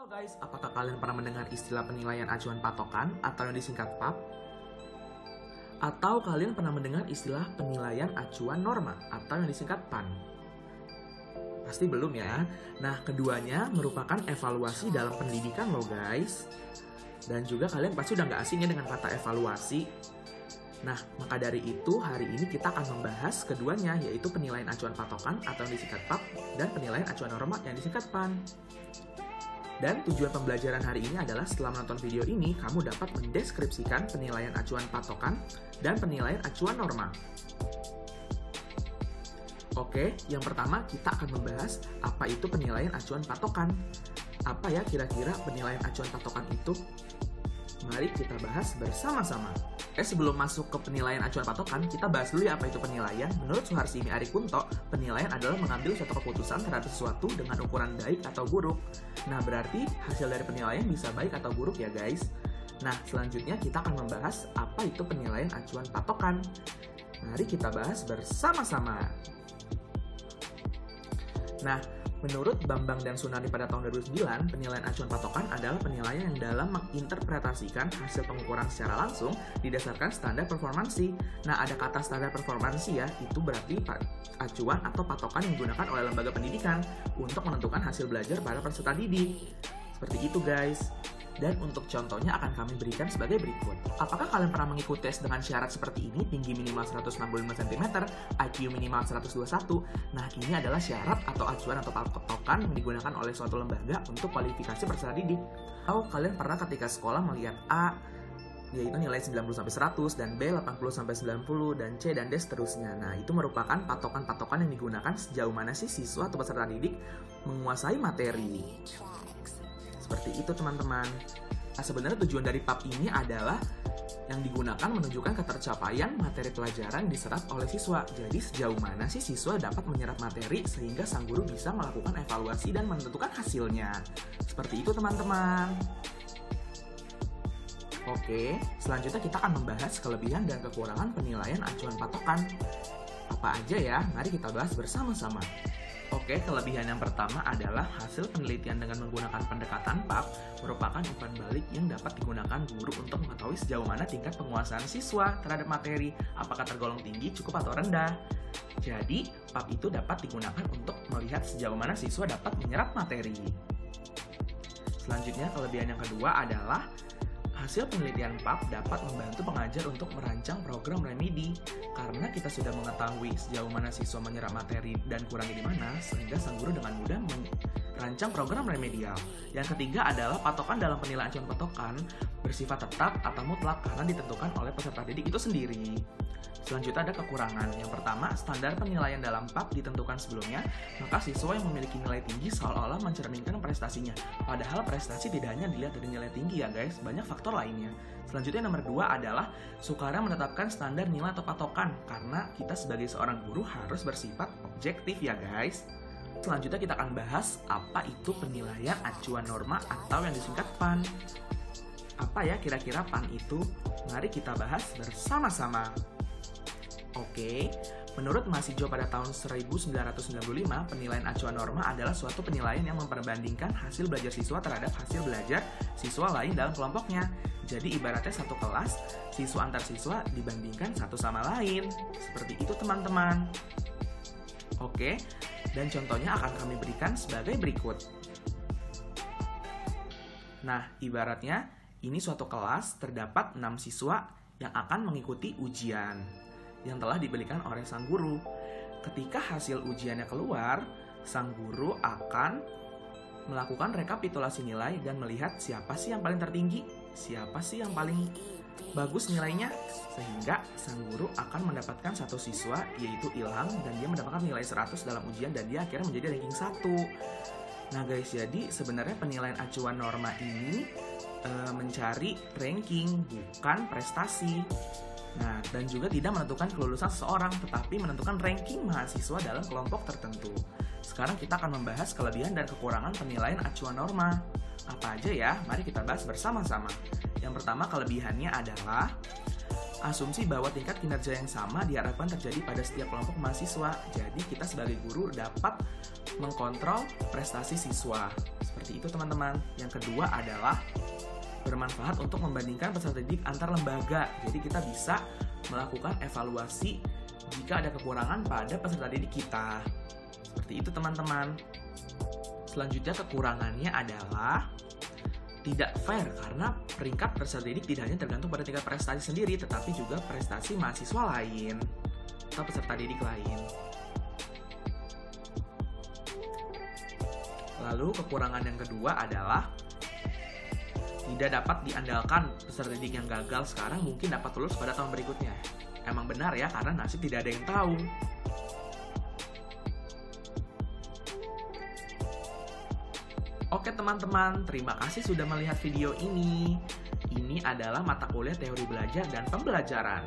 Guys, apakah kalian pernah mendengar istilah penilaian acuan patokan atau yang disingkat PAP? Atau kalian pernah mendengar istilah penilaian acuan norma atau yang disingkat PAN? Pasti belum ya. Nah, keduanya merupakan evaluasi dalam pendidikan loh guys. Dan juga kalian pasti udah nggak asing ya dengan kata evaluasi. Nah, maka dari itu hari ini kita akan membahas keduanya, yaitu penilaian acuan patokan atau yang disingkat PAP dan penilaian acuan norma yang disingkat PAN. Dan tujuan pembelajaran hari ini adalah setelah menonton video ini, kamu dapat mendeskripsikan penilaian acuan patokan dan penilaian acuan norma. Oke, yang pertama kita akan membahas apa itu penilaian acuan patokan. Apa ya kira-kira penilaian acuan patokan itu? Mari kita bahas bersama-sama. Sebelum masuk ke penilaian acuan patokan, kita bahas dulu ya apa itu penilaian. Menurut Suharsini Arikunto, penilaian adalah mengambil suatu keputusan terhadap sesuatu dengan ukuran baik atau buruk. Nah, berarti hasil dari penilaian bisa baik atau buruk ya guys. Nah, selanjutnya kita akan membahas apa itu penilaian acuan patokan. Mari kita bahas bersama-sama. Nah, menurut Bambang dan Sunardi pada tahun 2009, penilaian acuan patokan adalah penilaian yang dalam menginterpretasikan hasil pengukuran secara langsung didasarkan standar performansi. Nah, ada kata standar performansi ya, itu berarti acuan atau patokan yang digunakan oleh lembaga pendidikan untuk menentukan hasil belajar pada peserta didik. Seperti itu guys. Dan untuk contohnya akan kami berikan sebagai berikut. Apakah kalian pernah mengikuti tes dengan syarat seperti ini? Tinggi minimal 165 cm, IQ minimal 121. Nah, ini adalah syarat atau acuan atau patokan yang digunakan oleh suatu lembaga untuk kualifikasi peserta didik. Atau kalian pernah ketika sekolah melihat A, yaitu nilai 90-100, dan B 80-90, dan C dan D seterusnya. Nah, itu merupakan patokan-patokan yang digunakan sejauh mana sih siswa atau peserta didik menguasai materi. Seperti itu teman-teman. Nah, sebenarnya tujuan dari PAP ini adalah yang digunakan menunjukkan ketercapaian materi pelajaran yang diserap oleh siswa. Jadi sejauh mana sih siswa dapat menyerap materi sehingga sang guru bisa melakukan evaluasi dan menentukan hasilnya. Seperti itu teman-teman. Oke, selanjutnya kita akan membahas kelebihan dan kekurangan penilaian acuan patokan. Apa aja ya? Mari kita bahas bersama-sama. Oke, kelebihan yang pertama adalah hasil penelitian dengan menggunakan pendekatan PAP merupakan umpan balik yang dapat digunakan guru untuk mengetahui sejauh mana tingkat penguasaan siswa terhadap materi, apakah tergolong tinggi, cukup atau rendah. Jadi, PAP itu dapat digunakan untuk melihat sejauh mana siswa dapat menyerap materi. Selanjutnya, kelebihan yang kedua adalah hasil penelitian PAP dapat membantu pengajar untuk merancang program remedi karena kita sudah mengetahui sejauh mana siswa menyerap materi dan kurangnya di mana, sehingga sang guru dengan mudah merancang program remedial. Yang ketiga adalah patokan dalam penilaian acuan patokan bersifat tetap atau mutlak karena ditentukan oleh peserta didik itu sendiri. Selanjutnya ada kekurangan. Yang pertama, standar penilaian dalam PAP ditentukan sebelumnya, maka siswa yang memiliki nilai tinggi seolah-olah mencerminkan prestasinya. Padahal prestasi tidak hanya dilihat dari nilai tinggi ya guys, banyak faktor lainnya. Selanjutnya nomor 2 adalah sukara menetapkan standar nilai atau patokan, karena kita sebagai seorang guru harus bersifat objektif ya guys. Selanjutnya kita akan bahas apa itu penilaian acuan norma atau yang disingkat PAN. Apa ya kira-kira PAN itu? Mari kita bahas bersama-sama. Oke, menurut mahasiswa pada tahun 1995, penilaian acuan norma adalah suatu penilaian yang memperbandingkan hasil belajar siswa terhadap hasil belajar siswa lain dalam kelompoknya. Jadi ibaratnya satu kelas, siswa antar siswa dibandingkan satu sama lain. Seperti itu teman-teman. Oke, dan contohnya akan kami berikan sebagai berikut. Nah, ibaratnya ini suatu kelas terdapat 6 siswa yang akan mengikuti ujian yang telah diberikan oleh sang guru. Ketika hasil ujiannya keluar, sang guru akan melakukan rekapitulasi nilai dan melihat siapa sih yang paling tertinggi, siapa sih yang paling bagus nilainya, sehingga sang guru akan mendapatkan satu siswa yaitu Ilham dan dia mendapatkan nilai 100 dalam ujian dan dia akhirnya menjadi ranking 1. Nah guys, jadi sebenarnya penilaian acuan norma ini mencari ranking bukan prestasi. Nah, dan juga tidak menentukan kelulusan seseorang, tetapi menentukan ranking mahasiswa dalam kelompok tertentu. Sekarang kita akan membahas kelebihan dan kekurangan penilaian acuan norma. Apa aja ya? Mari kita bahas bersama-sama. Yang pertama, kelebihannya adalah asumsi bahwa tingkat kinerja yang sama diharapkan terjadi pada setiap kelompok mahasiswa. Jadi kita sebagai guru dapat mengkontrol prestasi siswa. Seperti itu teman-teman. Yang kedua adalah bermanfaat untuk membandingkan peserta didik antar lembaga. Jadi kita bisa melakukan evaluasi jika ada kekurangan pada peserta didik kita. Seperti itu teman-teman. Selanjutnya kekurangannya adalah tidak fair karena peringkat peserta didik tidak hanya tergantung pada tingkat prestasi sendiri, tetapi juga prestasi mahasiswa lain atau peserta didik lain. Lalu kekurangan yang kedua adalah tidak dapat diandalkan. Peserta didik yang gagal sekarang mungkin dapat lulus pada tahun berikutnya. Emang benar ya, karena nasib tidak ada yang tahu. Oke teman-teman, terima kasih sudah melihat video ini. Ini adalah mata kuliah teori belajar dan pembelajaran.